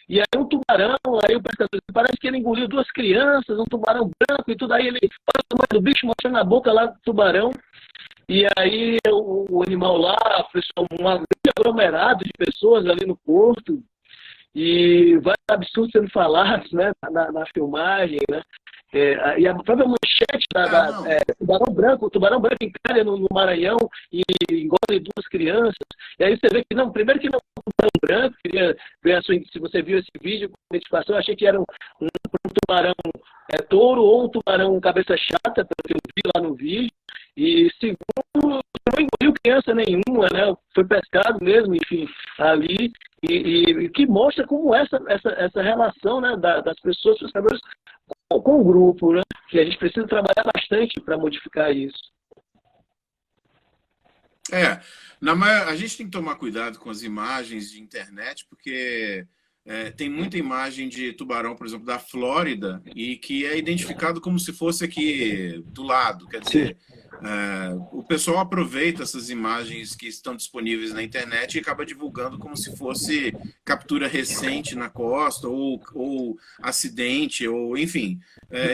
E aí um tubarão, aí o pescador parece que ele engoliu 2 crianças, um tubarão branco e tudo. Aí ele fala o tamanho do bicho, mostrando a boca lá do tubarão. E aí o animal lá, um grande aglomerado de pessoas ali no porto. E vários absurdos sendo falados, né, na filmagem, né? E a própria manchete tubarão branco encalha no Maranhão e engole 2 crianças. E aí você vê que, não, primeiro que não é um tubarão branco, queria ver se você viu esse vídeo com identificação, eu achei que era um tubarão touro ou um tubarão cabeça chata, pelo que eu vi lá no vídeo. E segundo, não engoliu criança nenhuma, né? Foi pescado mesmo, enfim, ali. E que mostra como essa relação, né, das pessoas, pescadores, com o grupo, né? Que a gente precisa trabalhar bastante para modificar isso. A gente tem que tomar cuidado com as imagens de internet, porque tem muita imagem de tubarão, por exemplo, da Flórida, e que é identificado como se fosse aqui do lado. Quer Sim. dizer, o pessoal aproveita essas imagens que estão disponíveis na internet e acaba divulgando como se fosse captura recente na costa, ou acidente, ou enfim.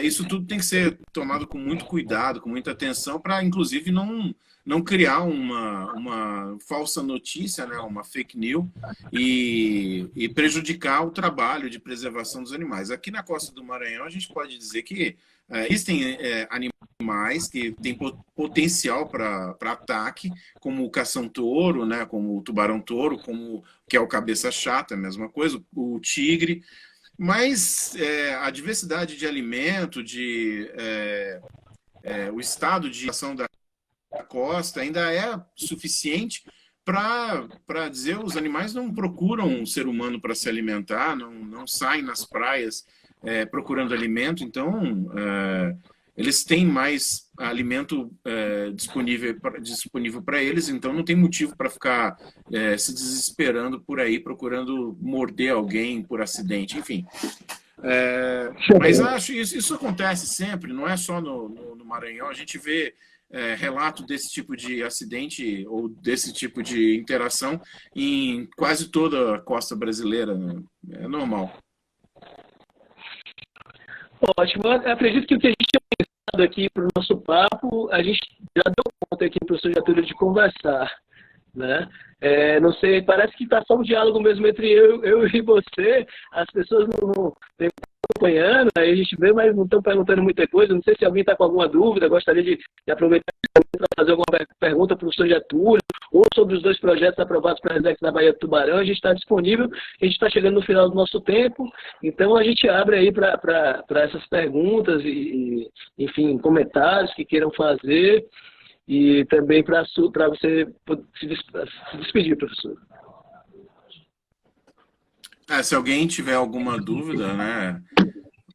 Isso tudo tem que ser tomado com muito cuidado, com muita atenção, para, inclusive, não criar uma falsa notícia, né, uma fake news, e prejudicar o trabalho de preservação dos animais. Aqui na Costa do Maranhão, a gente pode dizer que existem animais que têm potencial para ataque, como o cação-touro, né, como o tubarão-touro, que é o cabeça chata, a mesma coisa, o tigre, mas a diversidade de alimento, o estado de ação da costa ainda é suficiente para dizer os animais não procuram o ser humano para se alimentar, não saem nas praias procurando alimento, então eles têm mais alimento disponível para eles, então não tem motivo para ficar se desesperando por aí, procurando morder alguém por acidente, enfim. Mas acho que isso acontece sempre, não é só no Maranhão, a gente vê relato desse tipo de acidente ou desse tipo de interação em quase toda a costa brasileira, né? É normal. Ótimo. Eu acredito que o que a gente tem pensado aqui para o nosso papo, a gente já deu conta aqui, professor Getúlio, de conversar, né? Não sei, parece que está só um diálogo mesmo entre eu e você, as pessoas não estão acompanhando, aí a gente vê, mas não estão perguntando muita coisa, não sei se alguém está com alguma dúvida, gostaria de aproveitar para fazer alguma pergunta para o professor Getúlio, ou sobre os 2 projetos aprovados para a Resex da Baía do Tubarão, a gente está disponível, a gente está chegando no final do nosso tempo, então a gente abre aí para essas perguntas e, enfim, comentários que queiram fazer, e também para você se despedir, professor. Se alguém tiver alguma dúvida, né,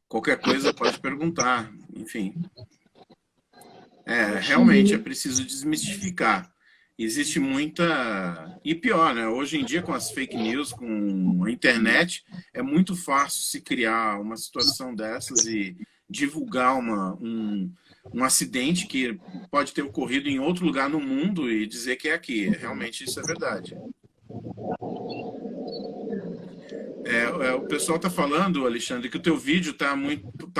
qualquer coisa pode perguntar, enfim. Realmente é preciso desmistificar. Existe muita... E pior, né? Hoje em dia, com as fake news, com a internet, é muito fácil se criar uma situação dessas e divulgar um acidente que pode ter ocorrido em outro lugar no mundo e dizer que é aqui. Realmente isso é verdade. O pessoal está falando, Alexandre, que o teu vídeo está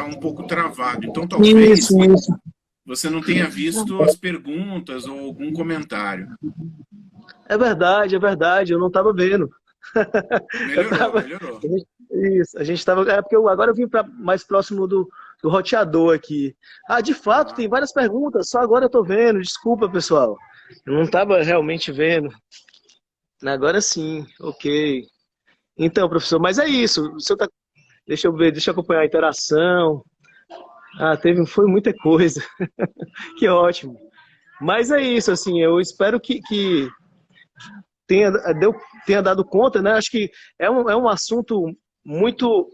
um pouco travado. Então, talvez você não tenha visto as perguntas ou algum comentário. É verdade, eu não estava vendo. Melhorou. Isso, a gente estava... porque agora eu vim mais próximo do roteador aqui. De fato, tem várias perguntas, só agora eu estou vendo, desculpa, pessoal. Eu não estava realmente vendo. Agora sim, ok. Então, professor, mas é isso. O senhor tá... Deixa eu ver, deixa eu acompanhar a interação. Foi muita coisa. Que ótimo. Mas é isso, assim, eu espero que tenha dado conta, né? Acho que é um assunto muito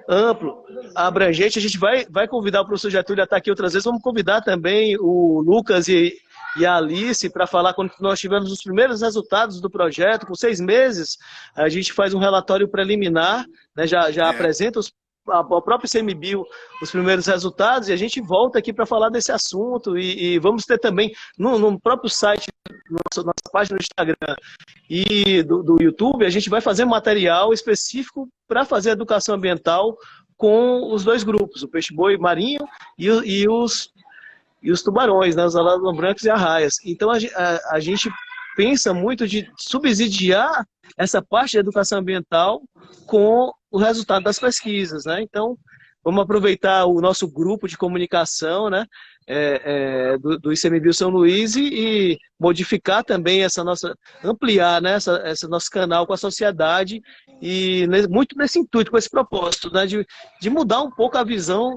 amplo, abrangente. A gente vai convidar o professor Getúlio a estar aqui outras vezes. Vamos convidar também o Lucas e a Alice para falar quando nós tivemos os primeiros resultados do projeto. Com 6 meses, a gente faz um relatório preliminar, né? Já apresenta a própria ICMBio os primeiros resultados, e a gente volta aqui para falar desse assunto, e vamos ter também no próprio site, nossa página do Instagram e do YouTube, a gente vai fazer material específico para fazer educação ambiental com os 2 grupos, o peixe-boi marinho e os tubarões, né, os aladões brancos e arraias. Então a gente pensa muito de subsidiar essa parte de educação ambiental com o resultado das pesquisas, né? Então, vamos aproveitar o nosso grupo de comunicação, né, do ICMBio São Luís e modificar também ampliar, né, esse nosso canal com a sociedade, e muito nesse intuito, com esse propósito, né, de mudar um pouco a visão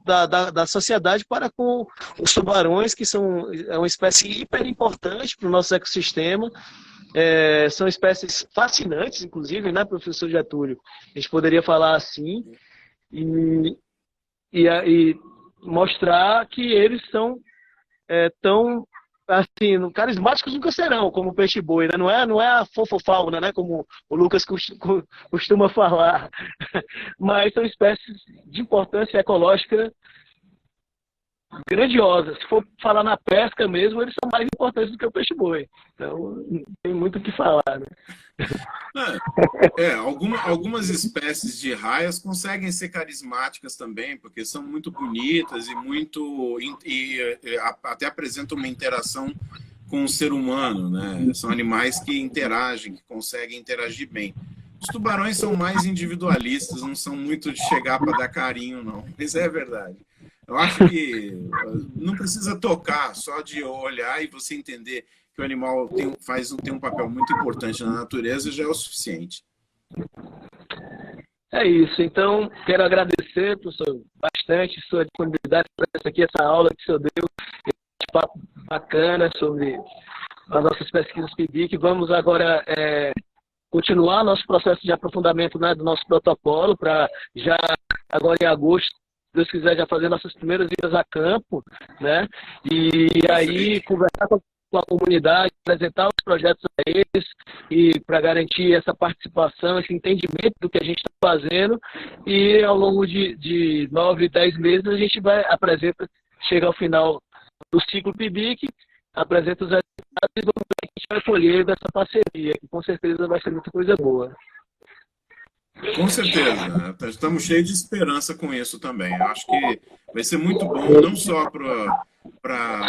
da sociedade para com os tubarões, que é uma espécie hiper importante para o nosso ecossistema. São espécies fascinantes, inclusive, né, professor Getúlio? A gente poderia falar assim, e mostrar que eles são tão assim, carismáticos nunca serão, como o peixe-boi, né? Não é a fofofauna, né? Como o Lucas costuma falar. Mas são espécies de importância ecológica grandiosa. Se for falar na pesca mesmo, eles são mais importantes do que o peixe-boi. Então, não tem muito o que falar, né? Algumas espécies de raias conseguem ser carismáticas também, porque são muito bonitas até apresentam uma interação com o ser humano, né? São animais que interagem, que conseguem interagir bem. Os tubarões são mais individualistas, não são muito de chegar para dar carinho, não. Isso é verdade. Eu acho que não precisa tocar, só de olhar e você entender que o animal tem um papel muito importante na natureza já é o suficiente. É isso. Então, quero agradecer, professor, bastante sua disponibilidade para essa aula que o senhor deu, esse papo bacana sobre as nossas pesquisas PIBIC. Vamos agora continuar nosso processo de aprofundamento, né, do nosso protocolo, para já agora em agosto, se Deus quiser, já fazer nossas primeiras idas a campo, né? E aí conversar com a comunidade, apresentar os projetos a eles e para garantir essa participação, esse entendimento do que a gente está fazendo. E ao longo de 9, 10 meses a gente chega ao final do ciclo PIBIC, apresenta os resultados e vamos ver o que a gente vai colher dessa parceria, que com certeza vai ser muita coisa boa. Com certeza, estamos cheios de esperança com isso também. Eu acho que vai ser muito bom, não só para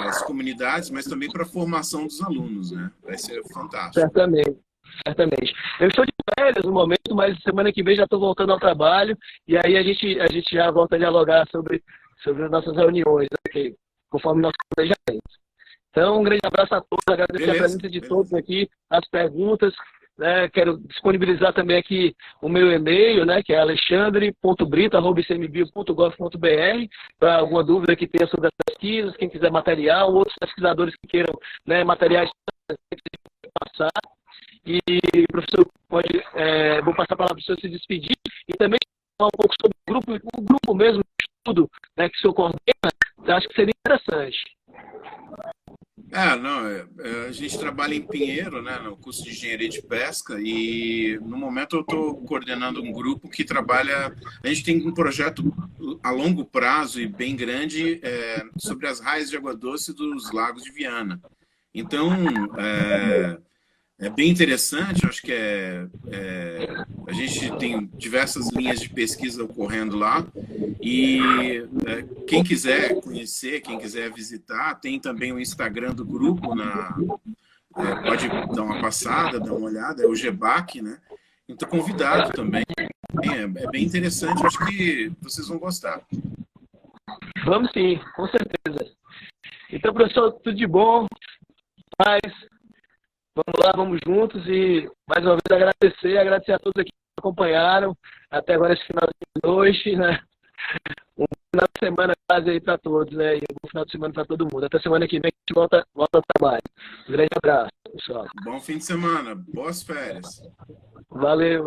as comunidades, mas também para a formação dos alunos, né? Vai ser fantástico. Certamente, certamente. Eu estou de férias no momento, mas semana que vem já estou voltando ao trabalho e aí a gente já volta a dialogar sobre as nossas reuniões, okay? Conforme nosso planejamento. Então, um grande abraço a todos, agradecer a presença de todos aqui, as perguntas. Quero disponibilizar também aqui o meu e-mail, né, que é alexandre.brito@icmbio.gov.br, para alguma dúvida que tenha sobre as pesquisas, quem quiser material, outros pesquisadores que queiram, né, materiais que passar. E, professor, vou passar a palavra para o senhor se despedir e também falar um pouco sobre o grupo mesmo de estudo, né, que o senhor coordena. Acho que seria interessante. A gente trabalha em Pinheiro, né, no curso de Engenharia de Pesca, e no momento eu estou coordenando um grupo que trabalha. A gente tem um projeto a longo prazo e bem grande sobre as raias de água doce dos lagos de Viana. Então, é bem interessante, acho que a gente tem diversas linhas de pesquisa ocorrendo lá e quem quiser conhecer, quem quiser visitar, tem também o Instagram do grupo, pode dar uma passada, dar uma olhada, é o GEBAC, né? Então, convidado também, é bem interessante, acho que vocês vão gostar. Vamos sim, com certeza. Então, professor, tudo de bom, paz. Vamos lá, vamos juntos e mais uma vez agradecer a todos aqui que acompanharam até agora esse final de noite, né? Um final de semana quase aí para todos, né? E um bom final de semana para todo mundo. Até semana que vem a gente volta ao trabalho. Um grande abraço, pessoal. Bom fim de semana, boas férias. Valeu.